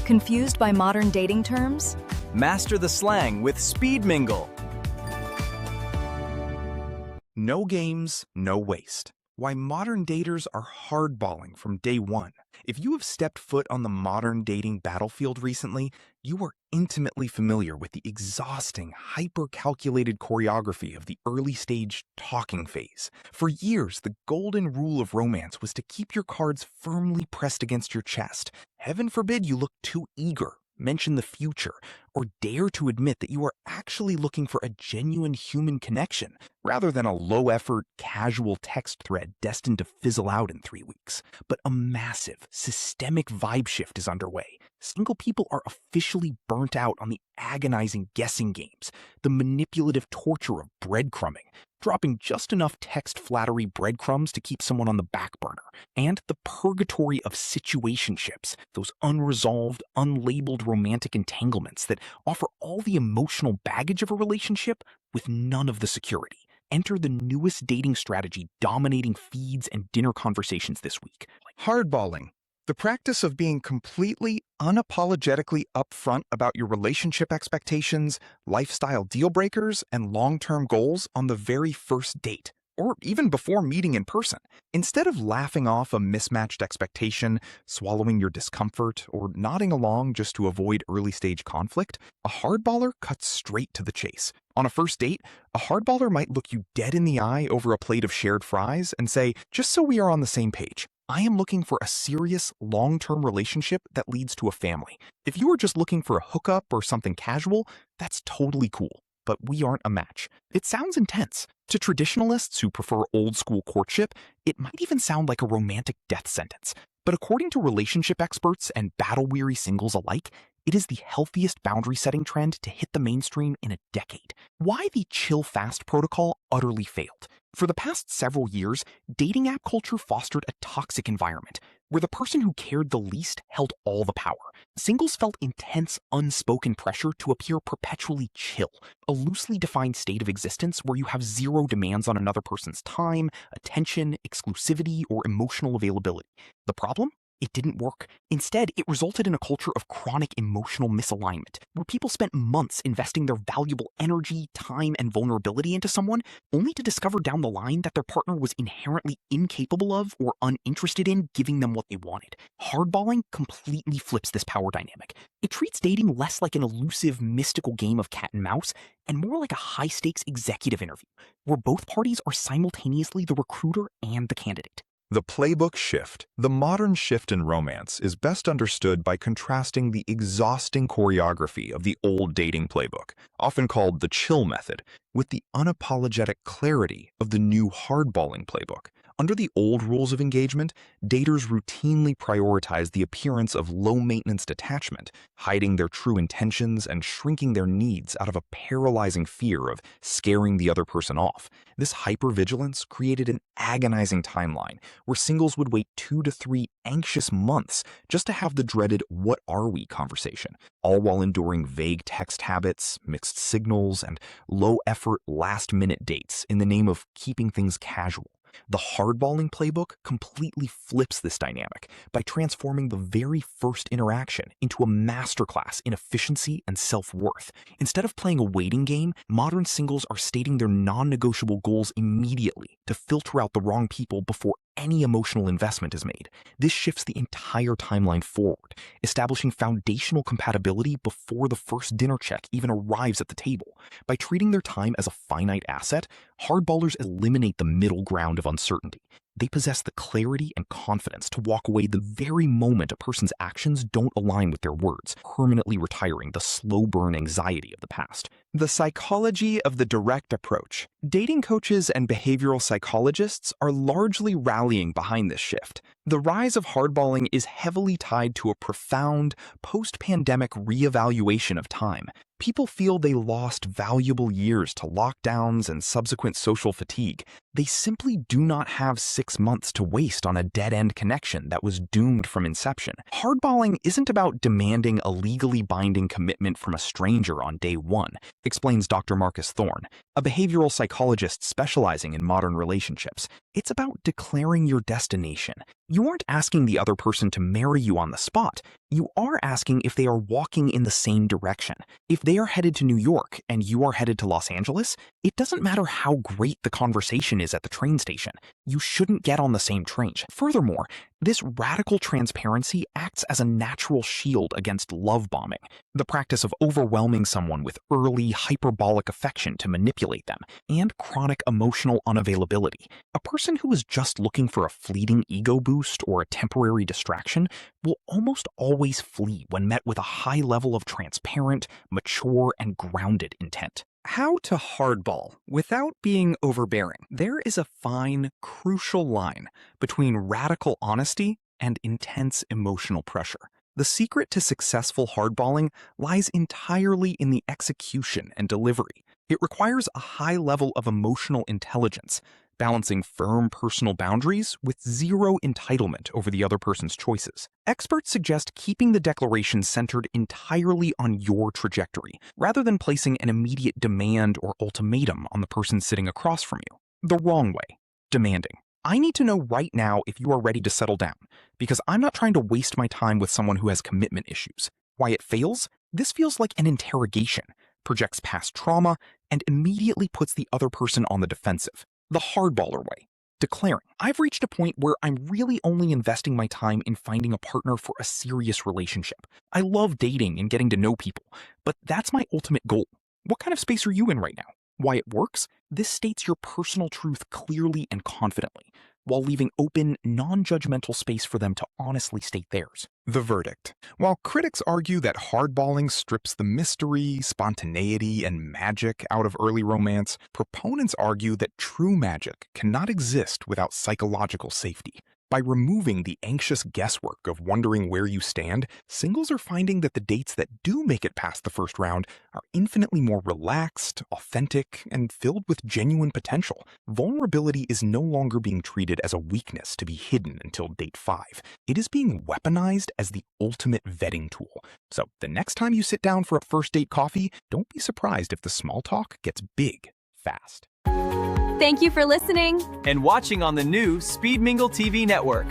Confused by modern dating terms? Master the slang with Speed Mingle. No games, no waste. Why modern daters are hardballing from day one. If you have stepped foot on the modern dating battlefield recently, you are intimately familiar with the exhausting, hyper-calculated choreography of the early-stage talking phase. For years, the golden rule of romance was to keep your cards firmly pressed against your chest. Heaven forbid you look too eager, mention the future, or dare to admit that you are actually looking for a genuine human connection, rather than a low-effort, casual text thread destined to fizzle out in 3 weeks. But a massive, systemic vibe shift is underway. Single people are officially burnt out on the agonizing guessing games, the manipulative torture of breadcrumbing, dropping just enough text flattery breadcrumbs to keep someone on the back burner, and the purgatory of situationships, those unresolved, unlabeled romantic entanglements that offer all the emotional baggage of a relationship with none of the security. Enter the newest dating strategy dominating feeds and dinner conversations this week. Hardballing, the practice of being completely, unapologetically upfront about your relationship expectations, lifestyle deal breakers, and long-term goals on the very first date, or even before meeting in person. Instead of laughing off a mismatched expectation, swallowing your discomfort, or nodding along just to avoid early-stage conflict, a hardballer cuts straight to the chase. On a first date, a hardballer might look you dead in the eye over a plate of shared fries and say, "Just so we are on the same page, I am looking for a serious, long-term relationship that leads to a family. If you are just looking for a hookup or something casual, that's totally cool, but we aren't a match." It sounds intense. To traditionalists who prefer old-school courtship, it might even sound like a romantic death sentence. But according to relationship experts and battle-weary singles alike, it is the healthiest boundary-setting trend to hit the mainstream in a decade. Why the chill fast protocol utterly failed. For the past several years, dating app culture fostered a toxic environment where the person who cared the least held all the power. Singles felt intense, unspoken pressure to appear perpetually chill, a loosely defined state of existence where you have zero demands on another person's time, attention, exclusivity, or emotional availability. The problem? It didn't work. Instead, it resulted in a culture of chronic emotional misalignment, where people spent months investing their valuable energy, time, and vulnerability into someone, only to discover down the line that their partner was inherently incapable of or uninterested in giving them what they wanted. Hardballing completely flips this power dynamic. It treats dating less like an elusive, mystical game of cat and mouse, and more like a high-stakes executive interview, where both parties are simultaneously the recruiter and the candidate. The playbook shift, the modern shift in romance, is best understood by contrasting the exhausting choreography of the old dating playbook, often called the chill method, with the unapologetic clarity of the new hardballing playbook. Under the old rules of engagement, daters routinely prioritize the appearance of low-maintenance detachment, hiding their true intentions and shrinking their needs out of a paralyzing fear of scaring the other person off. This hypervigilance created an agonizing timeline where singles would wait 2 to 3 anxious months just to have the dreaded "what are we" conversation, all while enduring vague text habits, mixed signals, and low-effort last-minute dates in the name of keeping things casual. The hardballing playbook completely flips this dynamic by transforming the very first interaction into a masterclass in efficiency and self-worth. Instead of playing a waiting game, modern singles are stating their non-negotiable goals immediately to filter out the wrong people before any emotional investment is made. This shifts the entire timeline forward, establishing foundational compatibility before the first dinner check even arrives at the table. By treating their time as a finite asset, hardballers eliminate the middle ground of uncertainty. They possess the clarity and confidence to walk away the very moment a person's actions don't align with their words, permanently retiring the slow burn anxiety of the past. The psychology of the direct approach. Dating coaches and behavioral psychologists are largely rallying behind this shift. The rise of hardballing is heavily tied to a profound, post-pandemic reevaluation of time. People feel they lost valuable years to lockdowns and subsequent social fatigue. They simply do not have 6 months to waste on a dead-end connection that was doomed from inception. Hardballing isn't about demanding a legally binding commitment from a stranger on day one, explains Dr. Marcus Thorne, a behavioral psychologist specializing in modern relationships. It's about declaring your destination. You aren't asking the other person to marry you on the spot. You are asking if they are walking in the same direction. If they are headed to New York and you are headed to Los Angeles, it doesn't matter how great the conversation is at the train station. You shouldn't get on the same train. Furthermore, this radical transparency acts as a natural shield against love bombing, the practice of overwhelming someone with early, hyperbolic affection to manipulate them, and chronic emotional unavailability. A person who is just looking for a fleeting ego boost or a temporary distraction will almost always flee when met with a high level of transparent, mature, and grounded intent. How to hardball without being overbearing. There is a fine, crucial line between radical honesty and intense emotional pressure. The secret to successful hardballing lies entirely in the execution and delivery. It requires a high level of emotional intelligence, balancing firm personal boundaries with zero entitlement over the other person's choices. Experts suggest keeping the declaration centered entirely on your trajectory, rather than placing an immediate demand or ultimatum on the person sitting across from you. The wrong way. Demanding. I need to know right now if you are ready to settle down, because I'm not trying to waste my time with someone who has commitment issues. Why it fails? This feels like an interrogation, projects past trauma, and immediately puts the other person on the defensive. The hardballer way. Declaring, I've reached a point where I'm really only investing my time in finding a partner for a serious relationship. I love dating and getting to know people, but that's my ultimate goal. What kind of space are you in right now? Why it works? This states your personal truth clearly and confidently, while leaving open, non-judgmental space for them to honestly state theirs. The verdict. While critics argue that hardballing strips the mystery, spontaneity, and magic out of early romance, proponents argue that true magic cannot exist without psychological safety. By removing the anxious guesswork of wondering where you stand, singles are finding that the dates that do make it past the first round are infinitely more relaxed, authentic, and filled with genuine potential. Vulnerability is no longer being treated as a weakness to be hidden until date 5. It is being weaponized as the ultimate vetting tool. So the next time you sit down for a first date coffee, don't be surprised if the small talk gets big fast. Thank you for listening. And watching on the new Speed Mingle TV network.